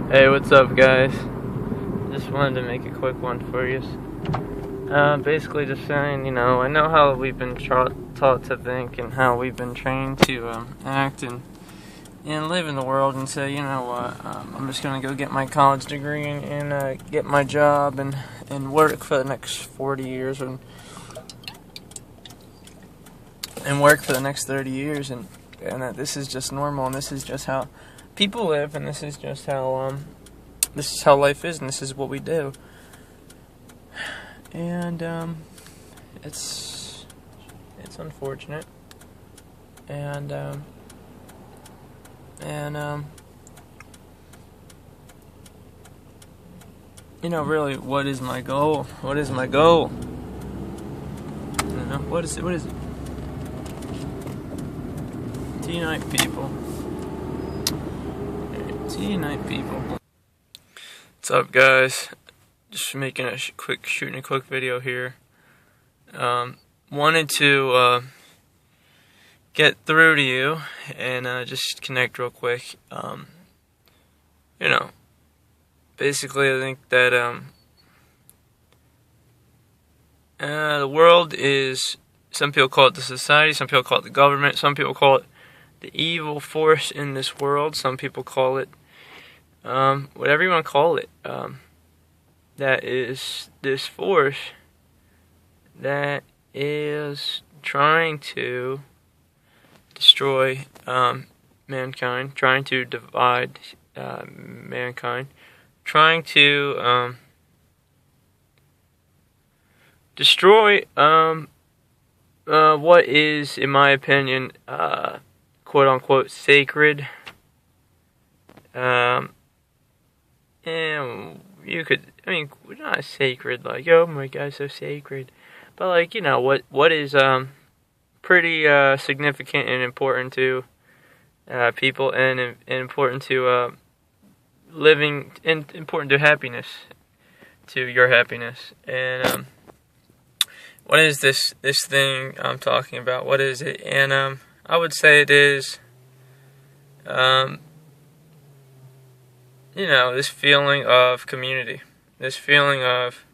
Hey, what's up, guys? Just wanted to make a quick one for you. Basically just saying, I know how we've been taught to think and how we've been trained to act and live in the world, and say, you know what, I'm just going to go get my college degree and get my job and work for the next 40 years and work for the next 30 years, and that this is just normal, and this is just how people live, and this is just how life is, and this is what we do. And it's unfortunate, and really, what is my goal? What is my goal? What is it? To unite people. To unite people. What's up, guys? Just making shooting a quick video here. Wanted to get through to you and just connect real quick. Basically, I think that the world is, some people call it the society, some people call it the government, some people call it the evil force in this world, some people call it whatever you want to call it. That is this force that is trying to destroy mankind, trying to divide mankind, trying to destroy what is, in my opinion, quote-unquote sacred. And we're not sacred, like, oh my God, so sacred. But, like, what is pretty significant and important to people, and important to living, and important to happiness, to your happiness. And what is this thing I'm talking about? What is it? And I would say it is this feeling of community, this feeling of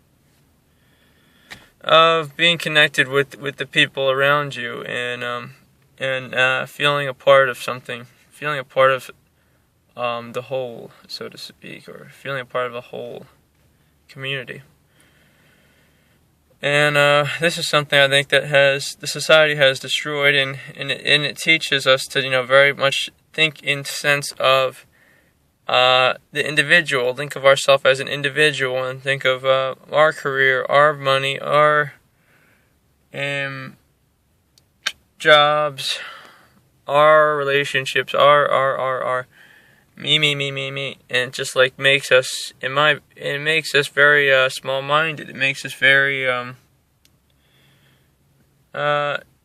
being connected with the people around you, and feeling a part of something, feeling a part of the whole, so to speak, or feeling a part of a whole community. And this is something I think that the society has destroyed, and it teaches us to very much think in sense of the individual. Think of ourselves as an individual, and think of our career, our money, our jobs, our relationships, our me, and it just like makes us, it makes us very small-minded. It makes us very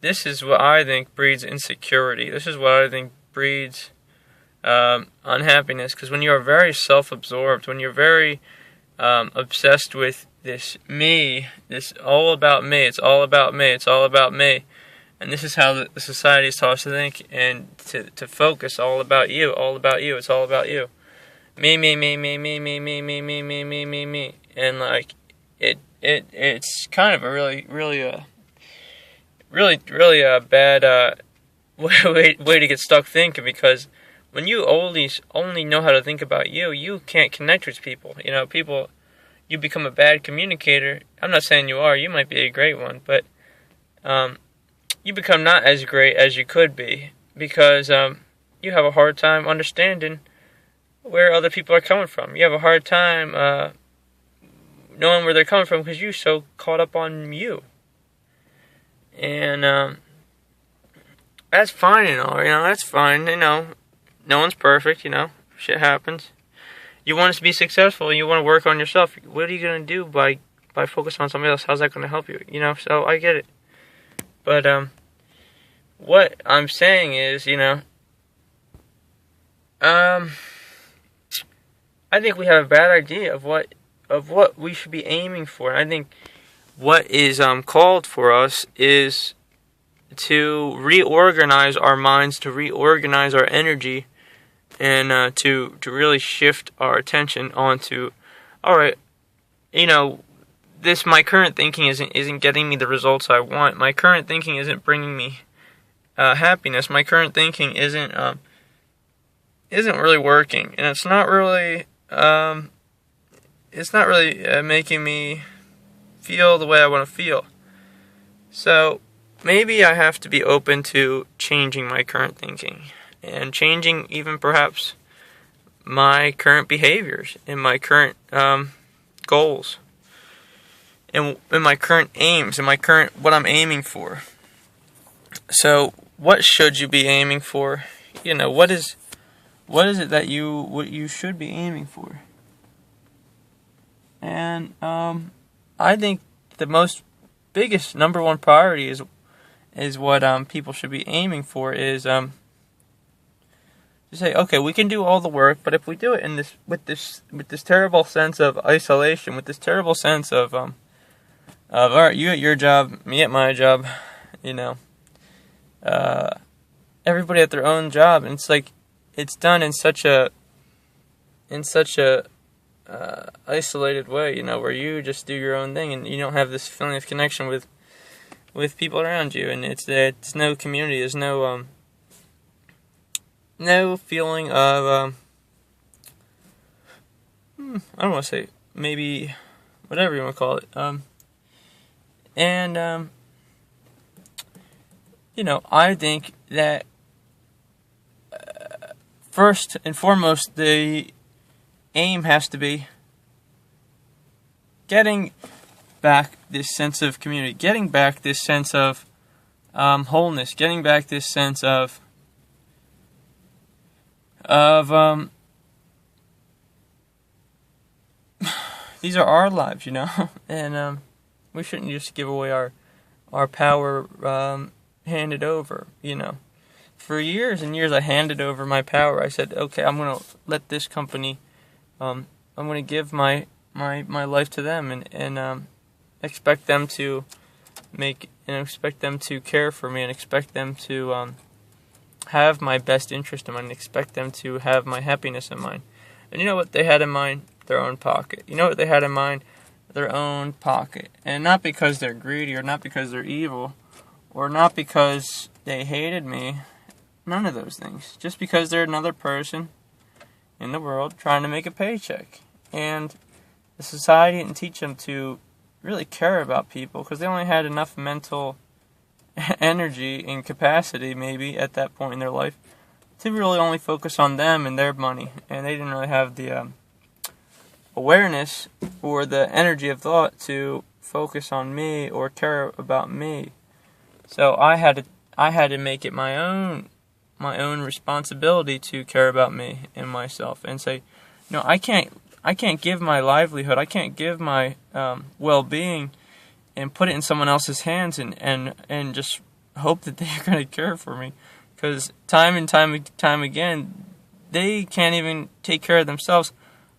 this is what I think breeds insecurity. This is what I think breeds unhappiness, because when you are very self-absorbed, when you're very obsessed with this me, this all about me, it's all about me, it's all about me, and this is how the society is taught us to think, and to focus all about you, it's all about you, me, and like it's kind of a really bad way to get stuck thinking, because when you only know how to think about you, you can't connect with people. You become a bad communicator. I'm not saying you are. You might be a great one, but you become not as great as you could be, because you have a hard time understanding where other people are coming from. You have a hard time knowing where they're coming from, because you're so caught up on you. And that's fine and all. That's fine. No one's perfect, shit happens. You want us to be successful, and you want to work on yourself. What are you going to do by focusing on somebody else? How's that going to help you? So I get it. But what I'm saying is, I think we have a bad idea of what we should be aiming for. And I think what is called for us is to reorganize our minds, to reorganize our energy, and to really shift our attention onto, all right, you know, my current thinking isn't getting me the results I want. My current thinking isn't bringing me happiness. My current thinking isn't really working, and it's not really making me feel the way I want to feel. So maybe I have to be open to changing my current thinking and changing even perhaps my current behaviors and my current goals and my current aims and what I'm aiming for. So what should you be aiming for? What is it that you should be aiming for? And I think the biggest number one priority is what people should be aiming for is to say, okay, we can do all the work, but if we do it with this terrible sense of isolation, with this terrible sense of all right, you at your job, me at my job, everybody at their own job, and it's like it's done in such a isolated way, where you just do your own thing and you don't have this feeling of connection with people around you, and it's no community. There's no feeling of I don't want to say, maybe whatever you want to call it, I think that first and foremost, the aim has to be getting back this sense of community, getting back this sense of wholeness, getting back this sense of these are our lives, and we shouldn't just give away our power handed over, For years and years, I handed over my power. I said, okay, I'm going to let this company, I'm going to give my life to them and expect them to expect them to care for me, and expect them to have my best interest in mind, and expect them to have my happiness in mind. And you know what they had in mind? Their own pocket. You know what they had in mind? Their own pocket. And not because they're greedy, or not because they're evil, or not because they hated me. None of those things. Just because they're another person in the world trying to make a paycheck. And the society didn't teach them to really care about people, because they only had enough mental energy and capacity, maybe, at that point in their life, to really only focus on them and their money. And they didn't really have the awareness or the energy of thought to focus on me or care about me. So I had to make it my own responsibility to care about me and myself, and say, no, I can't give my livelihood, I can't give my well-being and put it in someone else's hands and just hope that they're going to care for me, because time and time again, they can't even take care of themselves.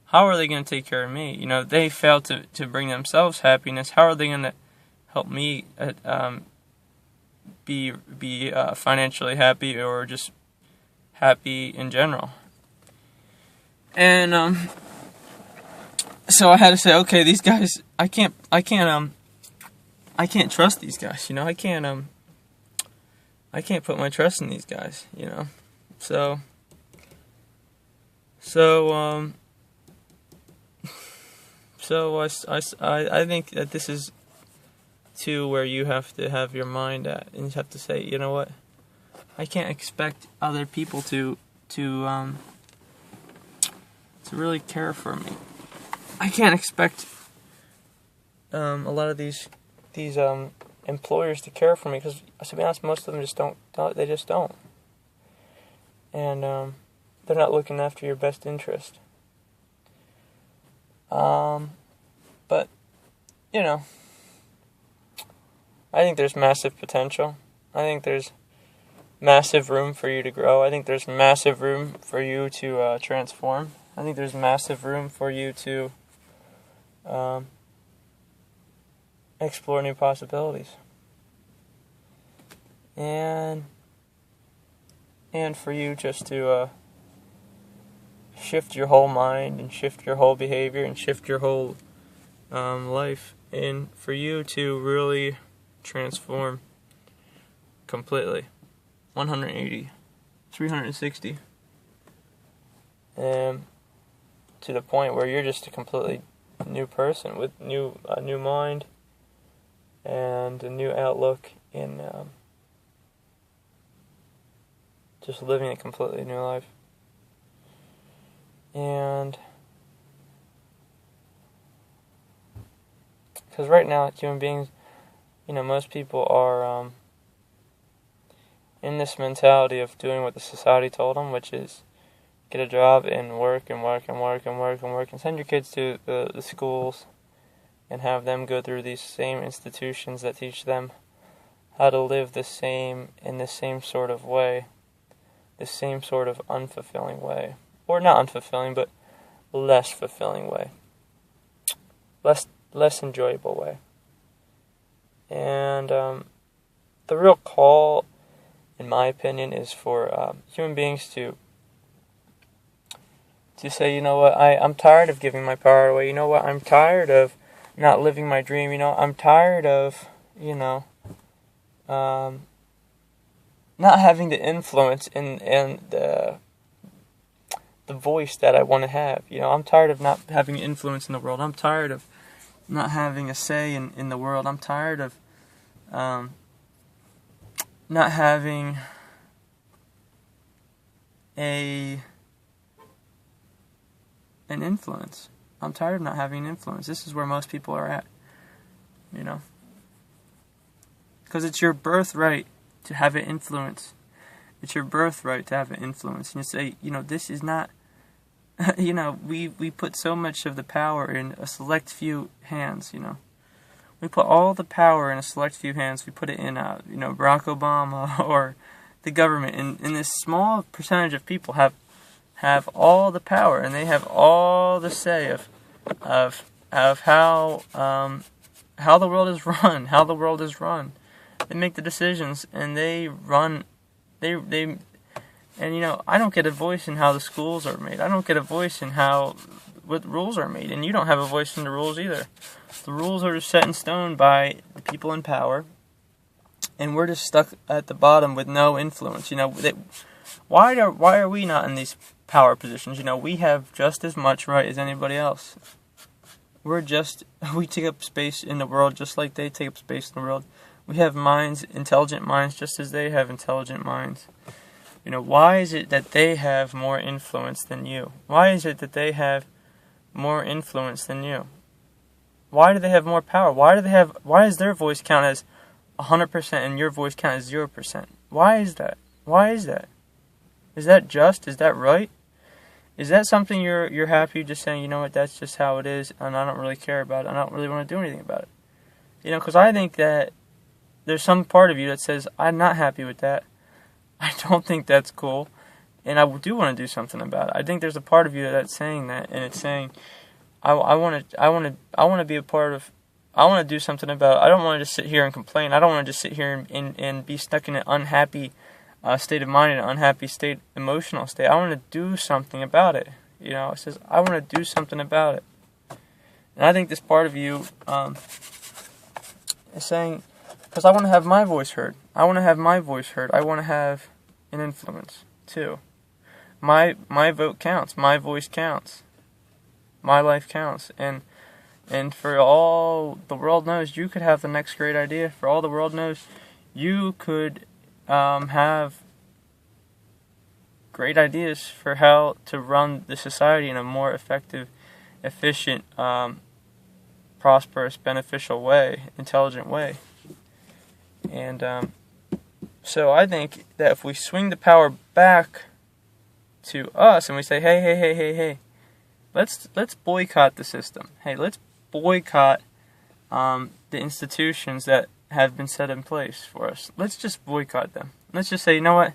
How are they going to take care of me? They fail to bring themselves happiness. How are they going to help me be financially happy, or just happy in general? And so I had to say, okay, these guys, I can't trust these guys. I can't put my trust in these guys. So I think that this is to where you have to have your mind at, and you have to say, you know what, I can't expect other people to really care for me. I can't expect a lot of these employers to care for me, because, to be honest, most of them just don't. They just don't, and they're not looking after your best interest. But I think there's massive potential. I think there's massive room for you to grow. I think there's massive room for you to transform. I think there's massive room for you to explore new possibilities. And for you just to shift your whole mind and shift your whole behavior and shift your whole life, and for you to really transform completely, 180, 360, and to the point where you're just a completely new person with a new mind and a new outlook in just living a completely new life. And because right now, human beings, most people are in this mentality of doing what the society told them, which is get a job and work and work and work and work and work, and send your kids to the schools and have them go through these same institutions that teach them how to live in the same sort of way, the same sort of unfulfilling way, or not unfulfilling, but less fulfilling way, less enjoyable way. And the real call, in my opinion, is for human beings to say, you know what, I'm tired of giving my power away. You know what, I'm tired of not living my dream. I'm tired of, not having the influence and the voice that I want to have. I'm tired of not having influence in the world. I'm tired of not having a say in the world. I'm tired of not having an influence. I'm tired of not having an influence. This is where most people are at, because it's your birthright to have an influence. It's your birthright to have an influence. And you say, this is not, we put so much of the power in a select few hands, We put all the power in a select few hands. We put it in, Barack Obama or the government. And this small percentage of people have all the power, and they have all the say of how the world is run, They make the decisions, and they run. And I don't get a voice in how the schools are made. I don't get a voice in what rules are made, and you don't have a voice in the rules either. The rules are set in stone by the people in power, and we're just stuck at the bottom with no influence. Why are we not in these power positions? We have just as much right as anybody else. We take up space in the world just like they take up space in the world. We have minds, intelligent minds, just as they have intelligent minds. Why is it that they have more influence than you? Why is it that they have more influence than you? Why do they have more power? Why does their voice count as 100% and your voice count as 0%? Why is that? Is that just? Is that right? Is that something you're happy just saying, you know what, that's just how it is, and I don't really care about it, I don't really want to do anything about it? Because I think that there's some part of you that says, I'm not happy with that. I don't think that's cool, and I do want to do something about it. I think there's a part of you that's saying that, and it's saying, I want to be a part of, I want to do something about it. I don't want to just sit here and complain. I don't want to just sit here and be stuck in an unhappy state of mind, an unhappy state, emotional state. I want to do something about it. It says, I want to do something about it. And I think this part of you is saying, because I want to have my voice heard. I want to have an influence, too. My vote counts. My voice counts. My life counts. And for all the world knows, you could have the next great idea. For all the world knows, you could have great ideas for how to run the society in a more effective, efficient, prosperous, beneficial way, intelligent way. And so I think that if we swing the power back to us and we say, hey, let's boycott the system. Hey, let's boycott the institutions that have been set in place for us. Let's just boycott them. Let's just say, you know what?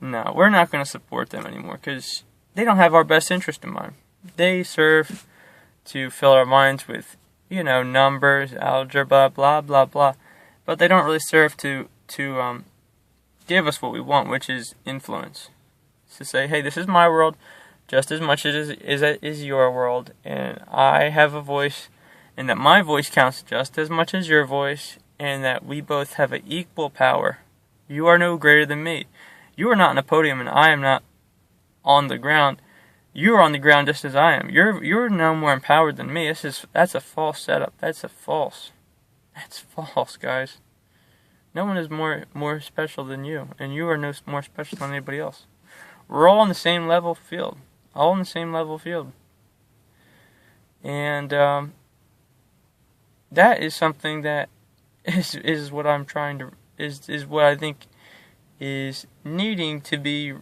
No, we're not going to support them anymore because they don't have our best interest in mind. They serve to fill our minds with, numbers, algebra, blah, blah, blah. But they don't really serve to give us what we want, which is influence. To say, hey, this is my world. just as much as is your world, and I have a voice, and that my voice counts just as much as your voice, and that we both have an equal power. You are no greater than me. You are not on a podium, and I am not on the ground. You are on the ground just as I am. You're no more empowered than me. That's a false setup. That's false, guys. No one is more special than you, and you are no more special than anybody else. We're all on the same level field. All in the same level field. And that is something that is what I'm trying to is what I think is needing to be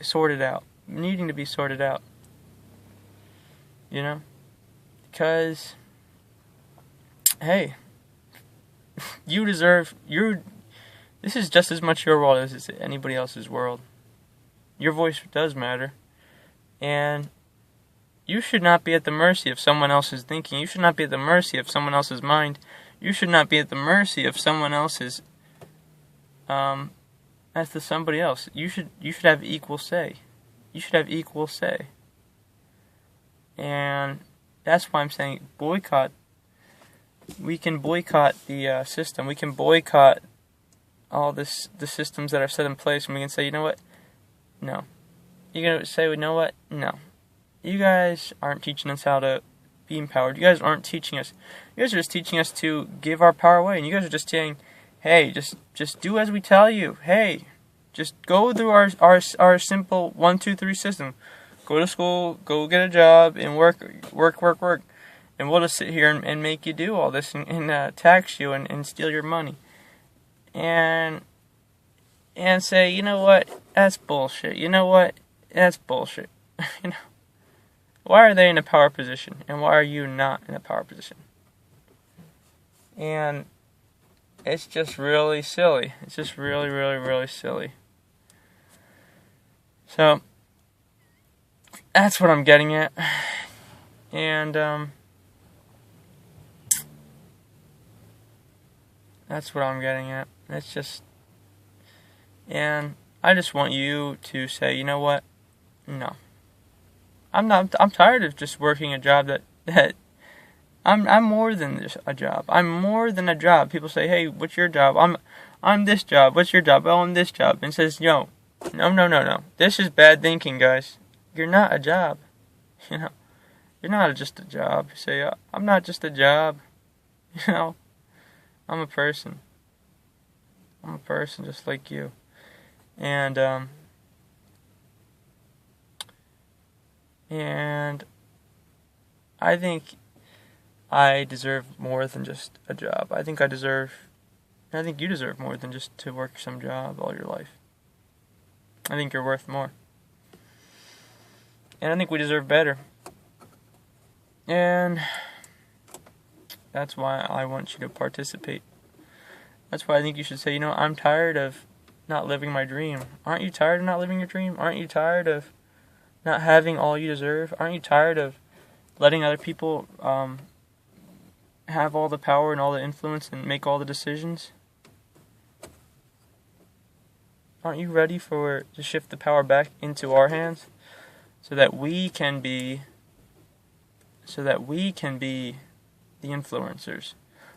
sorted out. Needing to be sorted out. You know? Because hey, this is just as much your world as it's anybody else's world. Your voice does matter. And you should not be at the mercy of someone else's thinking. You should not be at the mercy of someone else's mind. You should not be at the mercy of someone else's as to somebody else. You should have equal say. You should have equal say. And that's why I'm saying boycott. We can boycott the system. We can boycott all the systems that are set in place, and we can say, you know what? No. You're going to say, you know what? No. You guys aren't teaching us how to be empowered. You guys aren't teaching us. You guys are just teaching us to give our power away. And you guys are just saying, hey, just do as we tell you. Hey, just go through our simple 1, 2, 3 system. Go to school, go get a job, and work. And we'll just sit here and make you do all this and tax you and steal your money. And say, you know what? That's bullshit. You know what? That's bullshit. You know, why are they in a power position, and why are you not in a power position? And it's just really silly. It's just really, really, really silly. So that's what I'm getting at, and that's what I'm getting at. It's just. And I just want you to say, you know what? No. I'm tired of just working a job that I'm more than just a job. I'm more than a job. People say, hey, what's your job? I'm this job. What's your job? Oh, I'm this job. And says, no. This is bad thinking, guys. You're not a job. You know, you're not just a job. You say, I'm not just a job. You know, I'm a person. I'm a person just like you. And I think I deserve more than just a job. I think you deserve more than just to work some job all your life. I think you're worth more. And I think we deserve better. And that's why I want you to participate. That's why I think you should say, you know, I'm tired of not living my dream. Aren't you tired of not living your dream? Aren't you tired of not having all you deserve? Aren't you tired of letting other people have all the power and all the influence and make all the decisions? Aren't you ready to shift the power back into our hands so that we can be the influencers,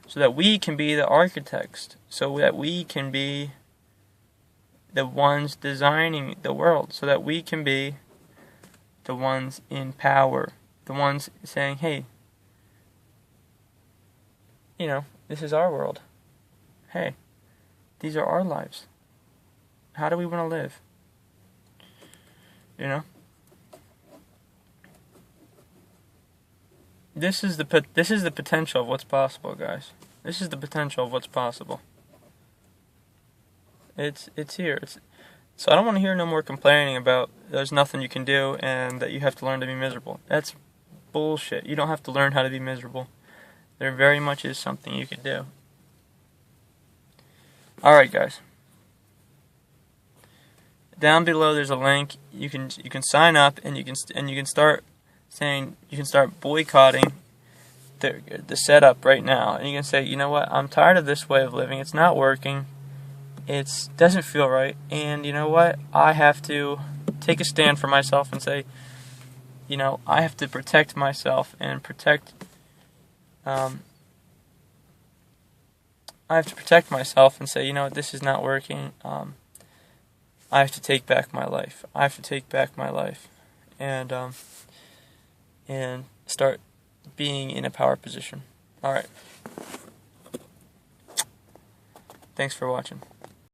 so that we can be the architects, so that we can be the ones designing the world, so that we can be the ones in power, the ones saying, hey, you know, this is our world. Hey, these are our lives. How do we want to live? You know? This is the potential of what's possible, guys. This is the potential of what's possible. It's here. So I don't want to hear no more complaining about there's nothing you can do and that you have to learn to be miserable. That's bullshit. You don't have to learn how to be miserable. There very much is something you can do. Alright, guys. Down below there's a link. You can sign up and you can start saying you can start boycotting the setup right now. And you can say, you know what, I'm tired of this way of living. It's not working. It doesn't feel right, and you know what? I have to take a stand for myself and say, you know, I have to protect myself and protect. I have to protect myself and say, you know, this is not working. I have to take back my life. I have to take back my life, and start being in a power position. All right. Thanks for watching.